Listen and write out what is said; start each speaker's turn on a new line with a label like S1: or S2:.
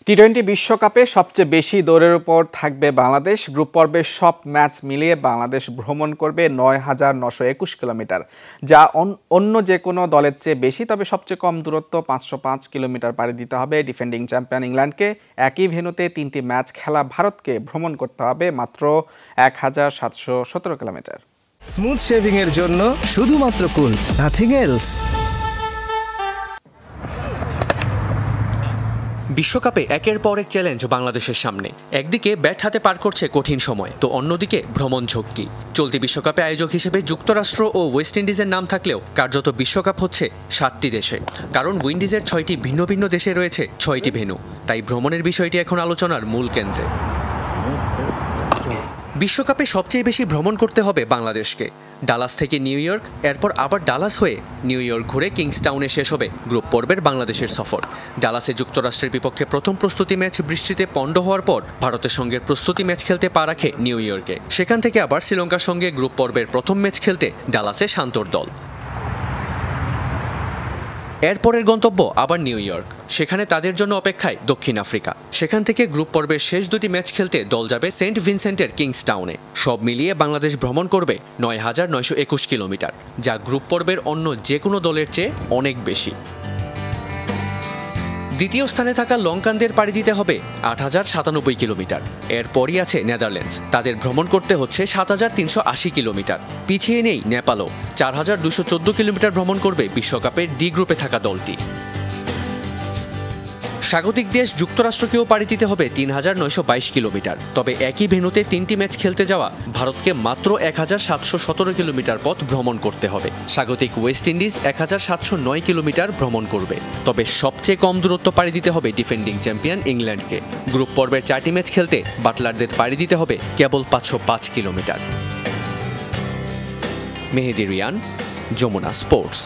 S1: টি-20 বিশ্বকাপে সবচেয়ে বেশি দৌড়ের উপর থাকবে বাংলাদেশ। গ্রুপ পর্বের সব ম্যাচ মিলিয়ে বাংলাদেশ ভ্রমণ করবে ৯,৯২১ কিলোমিটার, যা অন্য যে কোনো দলের চেয়ে বেশি। তবে সবচেয়ে কম দূরত্ব ৫০৫ কিলোমিটার পাড়ি দিতে হবে ডিফেন্ডিং চ্যাম্পিয়ন ইংল্যান্ডকে। একই ভেন্যুতে ৩টি ম্যাচ খেলা ভারতকে ভ্রমণ করতে হবে মাত্র ১,৭১৭ কিলোমিটার।
S2: স্মুথ শেভিং এর জন্য শুধুমাত্র কুল, নাথিং এলস।
S3: বিশ্বকাপে একের পর এক চ্যালেঞ্জ বাংলাদেশের সামনে। একদিকে ব্যাট হাতে পার করছে কঠিন সময়, তো অন্যদিকে ভ্রমণ ঝক্কি। চলতি বিশ্বকাপে আয়োজক হিসেবে যুক্তরাষ্ট্র ও ওয়েস্ট ইন্ডিজের নাম থাকলেও কার্যত বিশ্বকাপ হচ্ছে 7টি দেশে, কারণ উইন্ডিজের 6টি ভিন্ন ভিন্ন দেশে রয়েছে 6টি ভেন্যু। তাই ভ্রমণের বিষয়টি এখন আলোচনার মূল কেন্দ্রে। বিশ্বকাপে সবচেয়ে বেশি ভ্রমণ করতে হবে বাংলাদেশকে। ডালাস থেকে নিউ ইয়র্ক, এরপর আবার ডালাস হয়ে নিউ ইয়র্ক ঘুরে কিংসটাউনে শেষ হবে গ্রুপ পর্বের বাংলাদেশের সফর। ডালাসে যুক্তরাষ্ট্রের বিপক্ষে প্রথম প্রস্তুতি ম্যাচ বৃষ্টিতে পণ্ড হওয়ার পর ভারতের সঙ্গে প্রস্তুতি ম্যাচ খেলতে পা রাখে নিউ ইয়র্কে। সেখান থেকে আবার শ্রীলঙ্কার সঙ্গে গ্রুপ পর্বের প্রথম ম্যাচ খেলতে ডালাসে শান্তর দল। এরপরের গন্তব্য আবার নিউ ইয়র্ক, সেখানে তাদের জন্য অপেক্ষায় দক্ষিণ আফ্রিকা। সেখান থেকে গ্রুপ পর্বের শেষ দুটি ম্যাচ খেলতে দল যাবে সেন্ট ভিনসেন্টের কিংসটাউনে। সব মিলিয়ে বাংলাদেশ ভ্রমণ করবে ৯,৯২১ কিলোমিটার, যা গ্রুপ পর্বের অন্য যে কোনো দলের চেয়ে অনেক বেশি। দ্বিতীয় স্থানে থাকা লঙ্কানদের পাড়ি দিতে হবে ৮,০৯৭ কিলোমিটার। এরপরই আছে নেদারল্যান্ডস, তাদের ভ্রমণ করতে হচ্ছে ৭,৩৮০ কিলোমিটার। পিছিয়ে নেই নেপালও, ৪,২১৪ কিলোমিটার ভ্রমণ করবে বিশ্বকাপের ডি গ্রুপে থাকা দলটি। স্বাগতিক দেশ যুক্তরাষ্ট্রকেও পাড়ি দিতে হবে ৩,৯২২ কিলোমিটার। তবে একই ভেন্যুতে 3টি ম্যাচ খেলতে যাওয়া ভারতকে মাত্র ১,৭১৭ কিলোমিটার পথ ভ্রমণ করতে হবে। স্বাগতিক ওয়েস্ট ইন্ডিজ ১,৭০৯ কিলোমিটার ভ্রমণ করবে। তবে সবচেয়ে কম দূরত্ব পাড়ি দিতে হবে ডিফেন্ডিং চ্যাম্পিয়ন ইংল্যান্ডকে। গ্রুপ পর্বের 4টি ম্যাচ খেলতে বাটলারদের পাড়ি দিতে হবে কেবল ৫০৫ কিলোমিটার। মেহেদি রিয়ান, যমুনা স্পোর্টস।